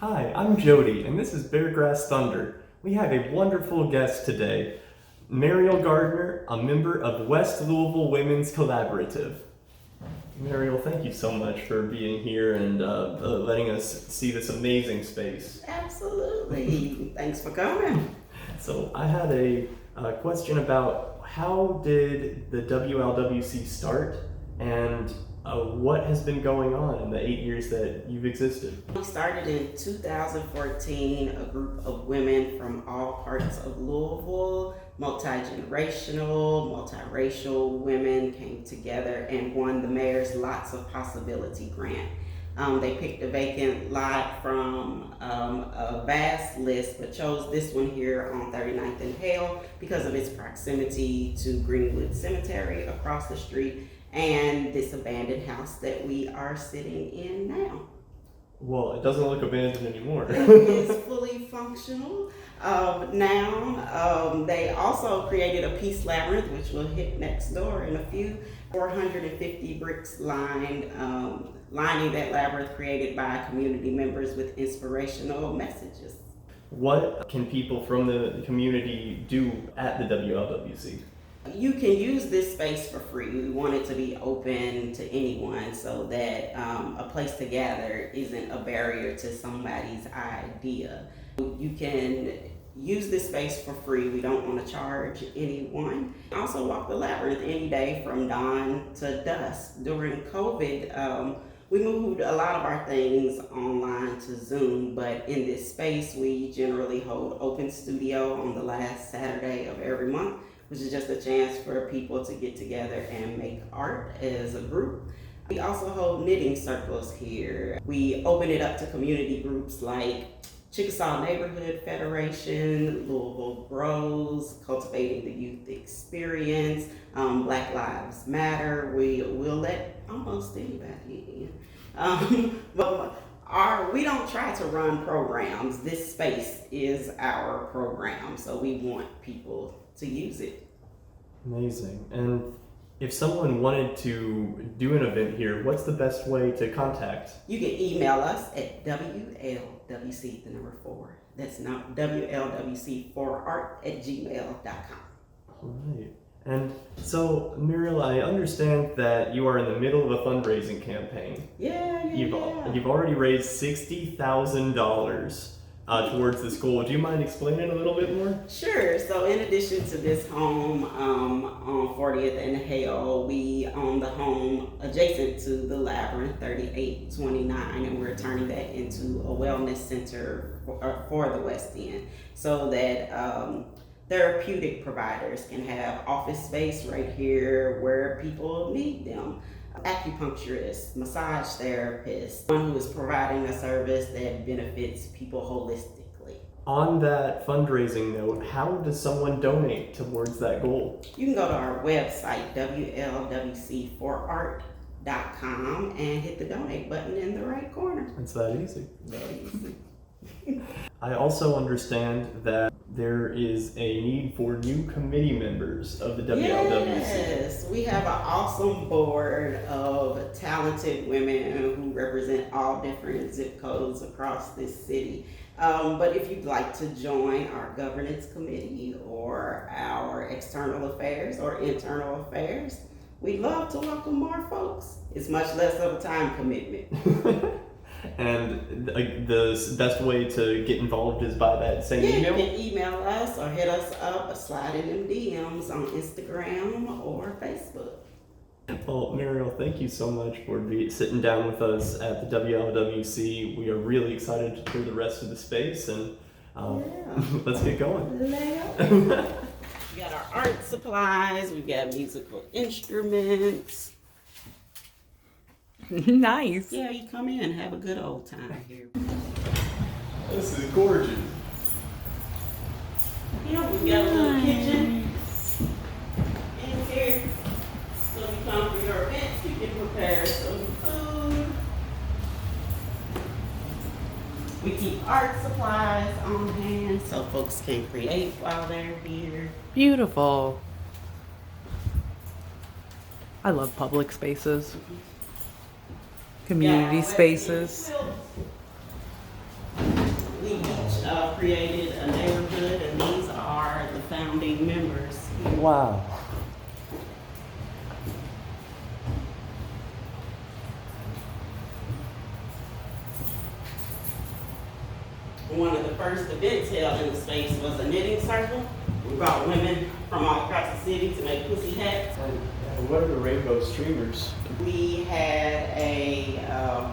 Hi, I'm Jody, and this is Beargrass Thunder. We have a wonderful guest today, Mariel Gardner, a member of West Louisville Women's Collaborative. Mariel, thank you so much for being here and letting us see this amazing space. Absolutely. Thanks for coming. So I had a question about how did the WLWC start and what has been going on in the 8 years that you've existed? We started in 2014, a group of women from all parts of Louisville, multi-generational, multiracial women came together and won the mayor's Lots of Possibility grant. They picked a vacant lot from a vast list, but chose this one here on 39th and Hale because of its proximity to Greenwood Cemetery across the street and this abandoned house that we are sitting in now. Well, it doesn't look abandoned anymore. It is fully functional now. They also created a Peace Labryinth, which will hit next door in a few. 450 bricks lining that labyrinth, created by community members with inspirational messages. What can people from the community do at the WLWC? You can use this space for free. We want it to be open to anyone so that a place to gather isn't a barrier to somebody's idea. You can use this space for free. We don't want to charge anyone. Also walk the labyrinth any day from dawn to dusk. During COVID, we moved a lot of our things online to Zoom, but in this space, we generally hold open studio on the last Saturday of every month, which is just a chance for people to get together and make art as a group. We also hold knitting circles here. We open it up to community groups like Chickasaw Neighborhood Federation, Louisville Grows, Cultivating the Youth Experience, Black Lives Matter. We'll let almost anybody in. But we don't try to run programs. This space is our program, so we want people to use it. Amazing. And if someone wanted to do an event here, what's the best way to contact? You can email us at WLWC, the number 4. That's not WLWC4art@gmail.com. All right. And so, Mariel, I understand that you are in the middle of a fundraising campaign. Yeah. You've already raised $60,000 towards this goal. Do you mind explaining a little bit more? Sure. So in addition to this home on 40th and Hale, we own the home adjacent to the Labryinth, 3829, and we're turning that into a wellness center for the West End so that therapeutic providers can have office space right here where people need them. Acupuncturist, massage therapist, one who is providing a service that benefits people holistically. On that fundraising note, how does someone donate towards that goal? You can go to our website, WLWC4art.com, and hit the donate button in the right corner. It's that easy. Very easy. I also understand that there is a need for new committee members of the WLWC. Yes, we have an awesome board of talented women who represent all different zip codes across this city. But if you'd like to join our governance committee or our external affairs or internal affairs, we'd love to welcome more folks. It's much less of a time commitment. And the best way to get involved is by that same email? You can email us or hit us up or slide in them DMs on Instagram or Facebook. Well, Mariel, thank you so much for sitting down with us at the WLWC. We are really excited to tour the rest of the space, and let's get going. We got our art supplies, we got musical instruments. Nice. Yeah, you come in, have a good old time here. This is gorgeous. Yeah, we got a little kitchen in here. So if you come for your events, you can prepare some food. We keep art supplies on hand so folks can create while they're here. Beautiful. I love public spaces. Community spaces. created a neighborhood, and these are the founding members. Wow. One of the first events held in the space was a knitting circle. We brought women from all across the city to make pussy hats. And what are the rainbow streamers? We had a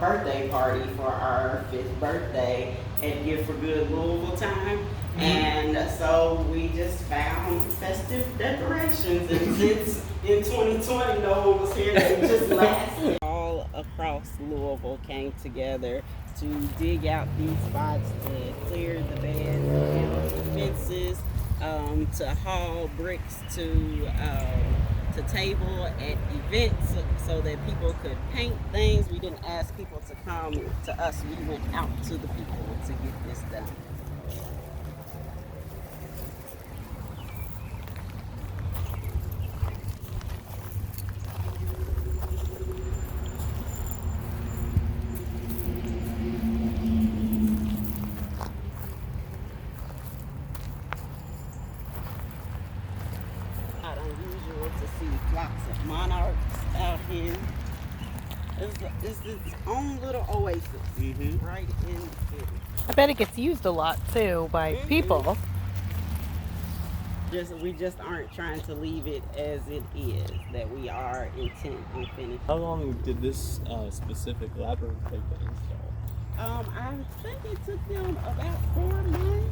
birthday party for our 5th birthday at Gift for Good Louisville time. And so we just found festive decorations. And since in 2020 no one was here, it just lasted. All across Louisville came together to dig out these spots, to clear the beds, to build fences, to haul bricks to table at events so that people could paint things. We didn't ask people to come to us. We went out to the people to get this done. Not unusual to see flocks of monarchs out here. It's its own little oasis right in the city. I bet it gets used a lot too by people. We just aren't trying to leave it as it is, that we are intent on finishing. How long did this specific labyrinth take to install? I think it took them about 4 months.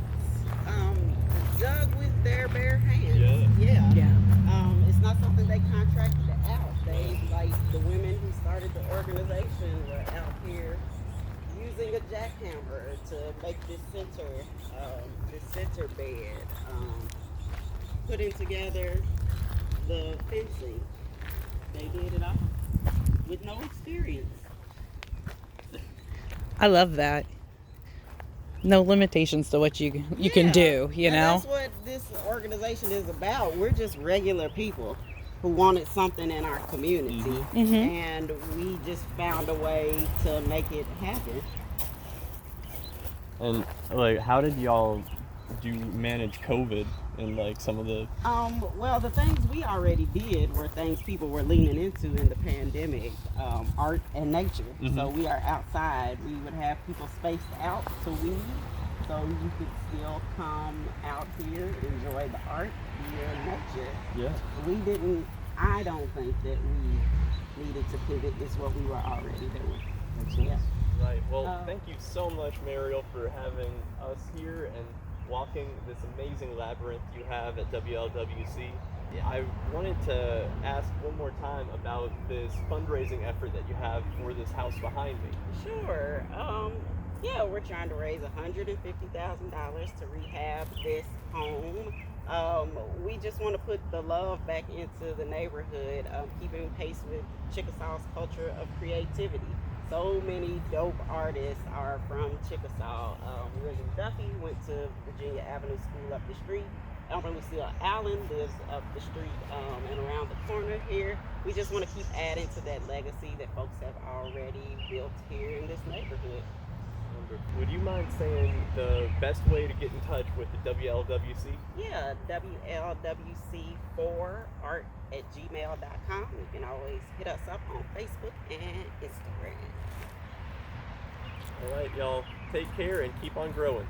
Dug with their bare hands. Yeah. It's not something they contracted out. They, like the women who started the organization, were out here using a jackhammer to make this center bed, putting together the fencing. They did it all with no experience. I love that. No limitations to what you can do, you And know? that's what this organization is about. We're just regular people who wanted something in our community. And we just found a way to make it happen. And like, how did y'all manage COVID and like some of the? Well, the things we already did were things people were leaning into in the pandemic, art and nature. So we are outside. We would have people spaced out to weed, so you could still come out here, enjoy the art, the nature. Yeah. I don't think that we needed to pivot. It's what we were already doing. Yeah. Right. Well, thank you so much, Mariel, for having us here and walking this amazing labyrinth you have at WLWC. I wanted to ask one more time about this fundraising effort that you have for this house behind me. Sure. Yeah, we're trying to raise $150,000 to rehab this home. We just want to put the love back into the neighborhood, keeping pace with Chickasaw's culture of creativity. So many dope artists are from Chickasaw. William Duffy went to Virginia Avenue School up the street. Lucille Allen lives up the street and around the corner here. We just want to keep adding to that legacy that folks have already built here in this neighborhood. Would you mind saying the best way to get in touch with the WLWC? Yeah, WLWC4art@gmail.com. You can always hit us up on Facebook and Instagram. All right, y'all, take care and keep on growing.